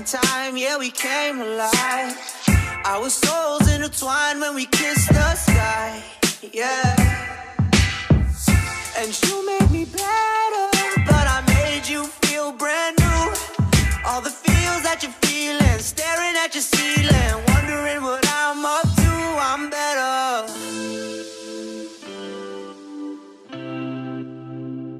time, yeah, we came alive. Our souls intertwined when we kissed the sky, yeah. And you made me bad.